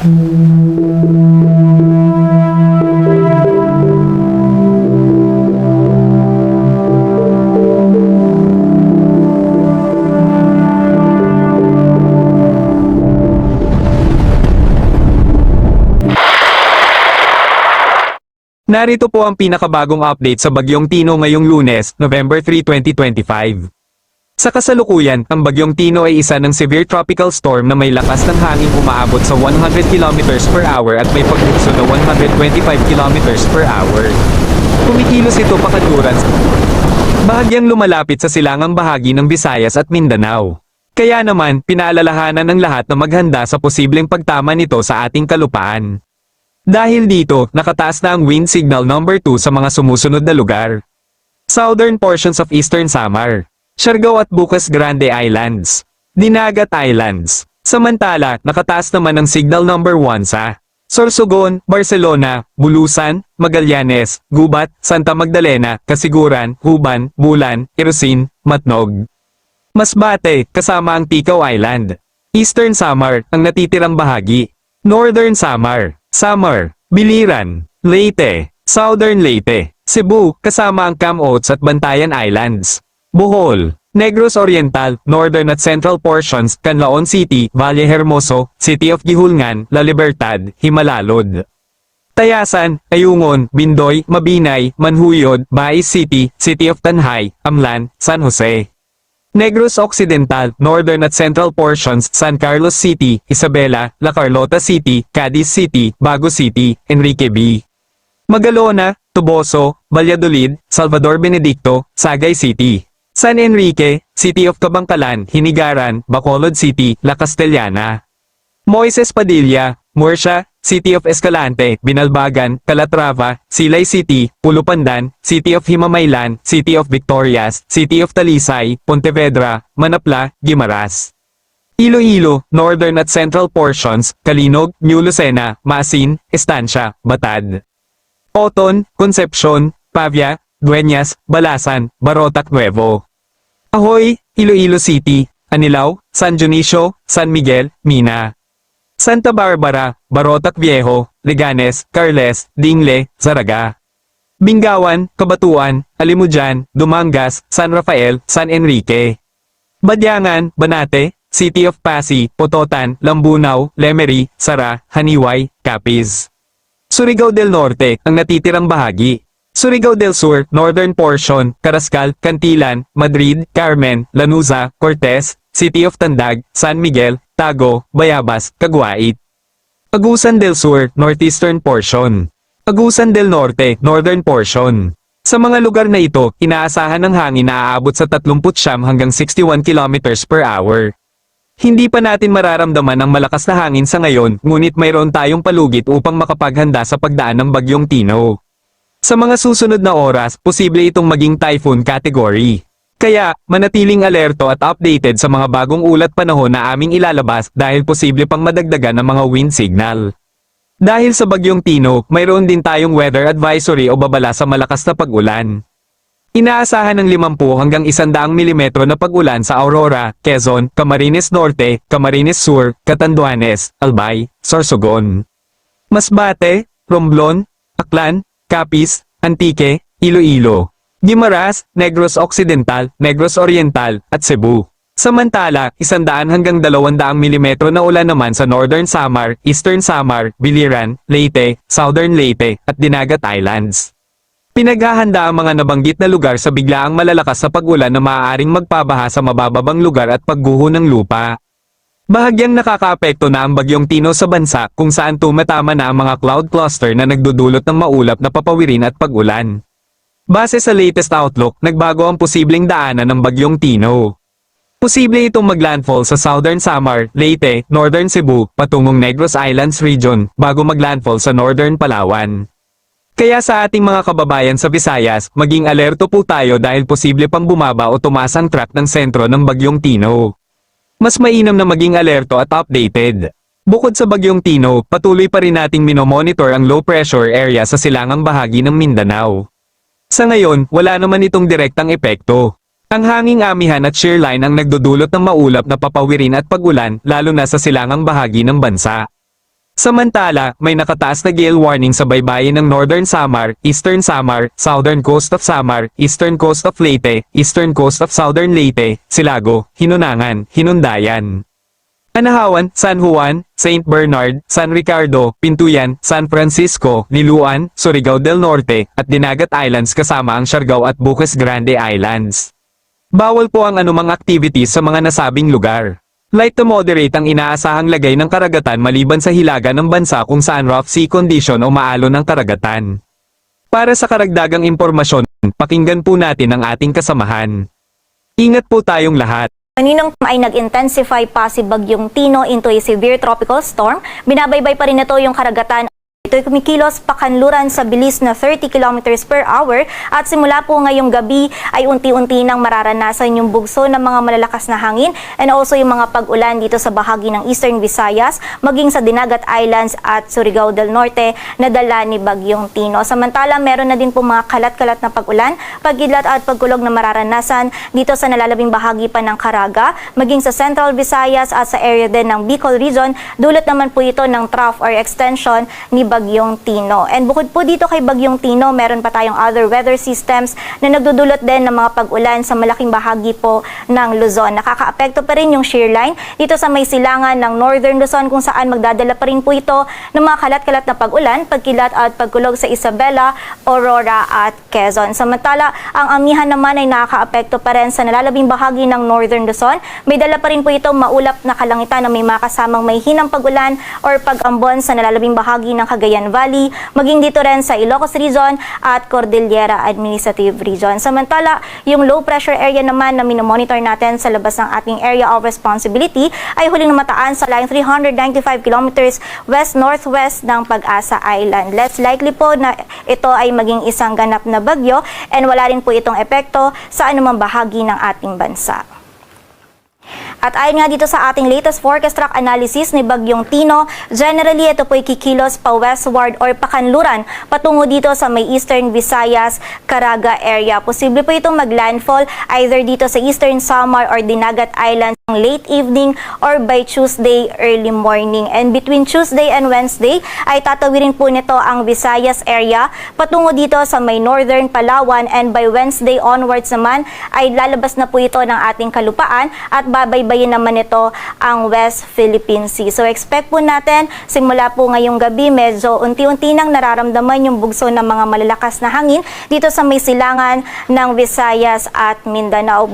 Narito po ang pinakabagong update sa Bagyong Tino ngayong Lunes, November 3, 2025. Sa kasalukuyan, ang Bagyong Tino ay isa ng severe tropical storm na may lakas ng hangin umaabot sa 100 km per hour at may paglugso na 125 km per hour. Kumikilos ito pakaduran, bahagyang lumalapit sa silangang bahagi ng Visayas at Mindanao. Kaya naman, pinaalalahanan ng lahat na maghanda sa posibleng pagtama nito sa ating kalupaan. Dahil dito, nakataas na ang wind signal number 2 sa mga sumusunod na lugar. Southern portions of Eastern Samar, Siargao at Bukas Grande Islands, Dinagat Islands. Samantala, nakataas naman ang signal number 1 sa Sorsogon, Barcelona, Bulusan, Magallanes, Gubat, Santa Magdalena, Kasiguran, Huban, Bulan, Irosin, Matnog. Masbate, kasama ang Ticao Island. Eastern Samar, ang natitirang bahagi. Northern Samar, Samar, Biliran, Leyte, Southern Leyte, Cebu, kasama ang Camotes at Bantayan Islands. Bohol, Negros Oriental, Northern at Central portions, Canlaon City, Valle Hermoso, City of Gihulngan, La Libertad, Himalalod. Tayasan, Ayungon, Bindoy, Mabinay, Manhuyod, Bais City, City of Tanhay, Amlan, San Jose. Negros Occidental, Northern at Central portions, San Carlos City, Isabela, La Carlota City, Cadiz City, Bago City, Enrique B. Magalona, Tuboso, Valladolid, Salvador Benedicto, Sagay City. San Enrique, City of Cabangcalan, Hinigaran, Bacolod City, La Castellana. Moises Padilla, Murcia, City of Escalante, Binalbagan, Calatrava, Silay City, Pulupandan, City of Himamaylan, City of Victorias, City of Talisay, Pontevedra, Manapla, Guimaras. Iloilo, Northern at Central portions, Calinog, New Lucena, Masin, Estancia, Batad. Oton, Concepcion, Pavia, Dueñas, Balasan, Barotac Nuevo. Ahoy, Iloilo City, Anilao, San Dionisio, San Miguel, Mina. Santa Barbara, Barotac Viejo, Leganes, Carles, Dingle, Zaraga. Bingawan, Cabatuan, Alimujan, Dumangas, San Rafael, San Enrique. Badyangan, Banate, City of Pasig, Pototan, Lambunao, Lemery, Sara, Haniway, Capiz. Surigao del Norte, ang natitirang bahagi. Surigao del Sur, Northern portion, Carrascal, Cantilan, Madrid, Carmen, Lanuza, Cortez, City of Tandag, San Miguel, Tago, Bayabas, Caguait. Agusan del Sur, Northeastern portion. Agusan del Norte, Northern portion. Sa mga lugar na ito, inaasahan ng hangin na aabot sa 39 hanggang 61 km per hour. Hindi pa natin mararamdaman ang malakas na hangin sa ngayon, ngunit mayroon tayong palugit upang makapaghanda sa pagdaan ng Bagyong Tino. Sa mga susunod na oras, posible itong maging typhoon category. Kaya, manatiling alerto at updated sa mga bagong ulat panahon na aming ilalabas dahil posible pang madagdagan ang mga wind signal. Dahil sa Bagyong Tino, mayroon din tayong weather advisory o babala sa malakas na pag-ulan. Inaasahan ng 50 hanggang 100 mm na pag-ulan sa Aurora, Quezon, Camarines Norte, Camarines Sur, Catanduanes, Albay, Sorsogon, Masbate, Romblon, Aklan, Capiz, Antique, Iloilo, Guimaras, Negros Occidental, Negros Oriental, at Cebu. Samantala, 100 hanggang 200 mm na ulan naman sa Northern Samar, Eastern Samar, Biliran, Leyte, Southern Leyte, at Dinagat Islands. Pinaghahanda ang mga nabanggit na lugar sa biglaang malalakas na pag-ulan na maaaring magpabaha sa mabababang lugar at pagguho ng lupa. Bahagyang nakakaapekto na ang Bagyong Tino sa bansa kung saan tumatama na ang mga cloud cluster na nagdudulot ng maulap na papawirin at pag-ulan. Base sa latest outlook, nagbago ang posibleng daanan ng Bagyong Tino. Posible itong maglandfall sa Southern Samar, Leyte, Northern Cebu, patungong Negros Islands region, bago maglandfall sa Northern Palawan. Kaya sa ating mga kababayan sa Visayas, maging alerto po tayo dahil posible pang bumaba o tumaas ang track ng sentro ng Bagyong Tino. Mas mainam na maging alerto at updated. Bukod sa Bagyong Tino, patuloy pa rin nating minomonitor ang low pressure area sa silangang bahagi ng Mindanao. Sa ngayon, wala naman itong direktang epekto. Ang hanging amihan at shear line ang nagdudulot ng maulap na papawirin at pag-ulan, lalo na sa silangang bahagi ng bansa. Samantala, may nakataas na gale warning sa baybayin ng Northern Samar, Eastern Samar, Southern Coast of Samar, Eastern Coast of Leyte, Eastern Coast of Southern Leyte, Silago, Hinunangan, Hinundayan, Anahawan, San Juan, Saint Bernard, San Ricardo, Pintuyan, San Francisco, Liloan, Surigao del Norte, at Dinagat Islands kasama ang Siargao at Buques Grande Islands. Bawal po ang anumang activities sa mga nasabing lugar. Light to moderate ang inaasahang lagay ng karagatan maliban sa hilaga ng bansa kung saan rough sea condition o maalon ng karagatan. Para sa karagdagang impormasyon, pakinggan po natin ang ating kasamahan. Ingat po tayong lahat. Kaninang ay nag-intensify pa si Bagyong Tino into a severe tropical storm, binabaybay pa rin ito yung karagatan. Ito'y kumikilos pakanluran sa bilis na 30 km per hour at simula po ngayong gabi ay unti-unti nang mararanasan yung bugso ng mga malalakas na hangin and also yung mga pag-ulan dito sa bahagi ng Eastern Visayas, maging sa Dinagat Islands at Surigao del Norte na dala ni Bagyong Tino. Samantala, meron na din po mga kalat-kalat na pag-ulan, pagkidlat at pagkulog na mararanasan dito sa nalalabing bahagi pa ng Caraga, maging sa Central Visayas at sa area din ng Bicol Region, dulot naman po ito ng trough or extension ni Bagyong Tino. And bukod po dito kay Bagyong Tino, meron pa tayong other weather systems na nagdudulot din ng mga pag-ulan sa malaking bahagi po ng Luzon. Nakakaapekto pa rin yung shear line dito sa may silangan ng Northern Luzon kung saan magdadala pa rin po ito ng mga kalat-kalat na pag-ulan, pagkilat at pagkulog sa Isabela, Aurora at Quezon. Samantala, ang amihan naman ay nakakaapekto pa rin sa nalalabing bahagi ng Northern Luzon. May dala pa rin po ito maulap na kalangitan na may makasamang may hinang pag-ulan or pag-ambon sa nalalabing bahagi ng Cagayan Valley, maging dito rin sa Ilocos Region at Cordillera Administrative Region. Samantala, yung low pressure area naman na minomonitor natin sa labas ng ating area of responsibility ay huling namataan sa line 395 kilometers west-northwest ng Pag-asa Island. Less likely po na ito ay maging isang ganap na bagyo and wala rin po itong epekto sa anumang bahagi ng ating bansa. At ayon nga dito sa ating latest forecast track analysis ni Bagyong Tino, generally ito po'y kikilos pa westward or pakanluran patungo dito sa may Eastern Visayas, Caraga area. Posible po itong maglandfall either dito sa Eastern Samar or Dinagat Islands late evening or by Tuesday early morning. And between Tuesday and Wednesday ay tatawirin po nito ang Visayas area patungo dito sa may Northern Palawan, and by Wednesday onwards naman ay lalabas na po ito ng ating kalupaan at babaybayin naman ito ang West Philippine Sea. So expect po natin simula po ngayong gabi medyo unti-unti nang nararamdaman yung bugso ng mga malalakas na hangin dito sa may silangan ng Visayas at Mindanao.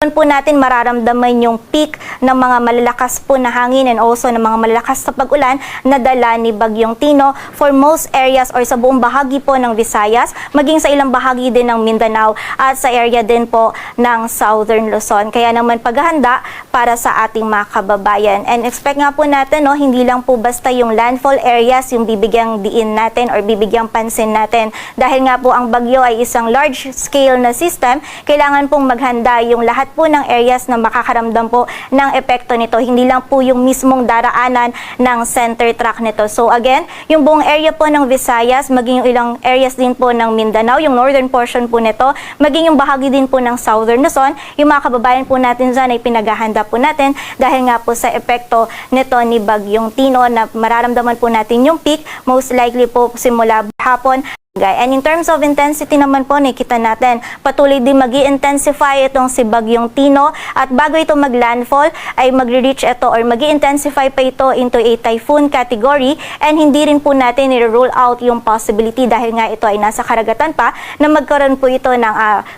Doon po natin mararamdaman yung peak ng mga malalakas po na hangin and also ng mga malalakas na pag-ulan na dala ni Bagyong Tino for most areas or sa buong bahagi po ng Visayas, maging sa ilang bahagi din ng Mindanao at sa area din po ng Southern Luzon. Kaya naman paghahanda para sa ating mga kababayan. And expect nga po natin, no, hindi lang po basta yung landfall areas yung bibigyang diin natin or bibigyang pansin natin. Dahil nga po ang bagyo ay isang large scale na system, kailangan pong maghanda yung lahat po ng areas na makakaramdam po ng epekto nito. Hindi lang po yung mismong daraanan ng center track nito. So again, yung buong area po ng Visayas, maging yung ilang areas din po ng Mindanao, yung northern portion po nito, maging yung bahagi din po ng Southern Luzon, yung mga kababayan po natin dyan ay pinaghahanda po natin dahil nga po sa epekto nito ni Bagyong Tino na mararamdaman po natin yung peak, most likely po simula hapon. And in terms of intensity naman po, nakita natin, patuloy din mag-i-intensify itong si Bagyong Tino at bago ito mag-landfall ay magre-reach ito or mag-i-intensify pa ito into a typhoon category, and hindi rin po natin i-rule out yung possibility dahil nga ito ay nasa karagatan pa na magkaroon po ito ng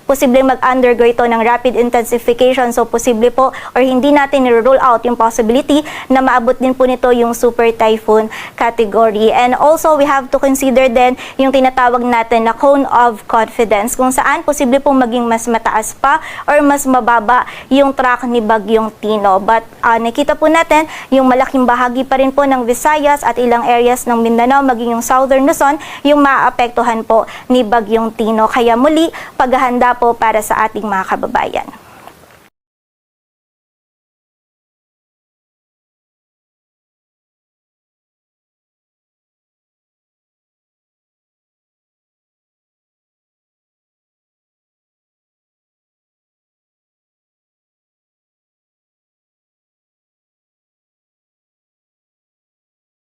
posible mag-undergo ito ng rapid intensification. So posible po or hindi natin i-rule out yung possibility na maabot din po nito yung super typhoon category. And also we have to consider din yung tinatawag natin na cone of confidence kung saan posible pong maging mas mataas pa or mas mababa yung track ni Bagyong Tino. But nakita po natin yung malaking bahagi pa rin po ng Visayas at ilang areas ng Mindanao maging yung Southern Luzon yung maapektuhan po ni Bagyong Tino. Kaya muli, paghahanda po para sa ating mga kababayan.